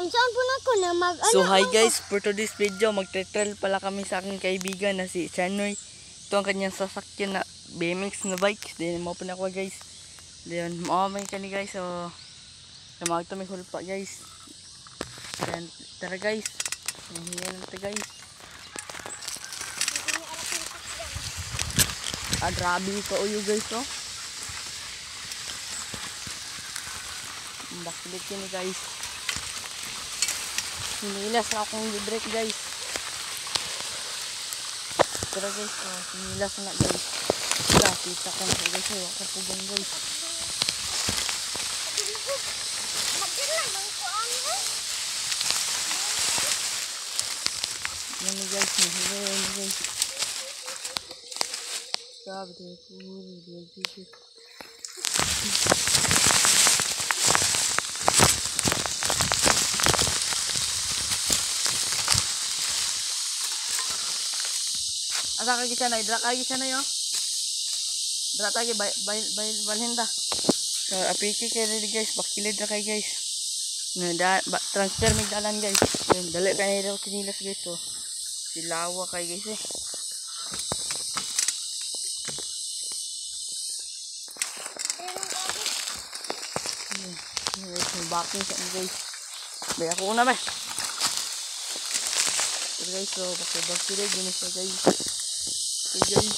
Unsaon po na ko na So hi guys, for today's video, magte-trail pala kami sa aking kaibigan na si Chanoy. Ito ang kanyang sasakyan na BMX na bike. Then mo po na ako guys. Then maamay ka ni guys. So tumawag to may hulpa guys. Then tara guys. Hingihan natin guys. Grabe ka uyo guys oh. Backlit yun guys. Sinilas na akong librek guys. Tara guys, sinilas na guys. Kita ko na guys, wala pugong guys. Yan guys, yan guys. Sabi tayo puri guys. Asa kagi siya na, dra kagi siya na yo. Dra tagi balhinda. So apiki kay guys, bakilid ra kay guys. Na transfer mig dalan guys. Dali kay daw kinilas guys so. Silawa kay guys eh. Baking siya guys. Bay ako una ba. So guys, so bakilid din siya guys. Okay guys.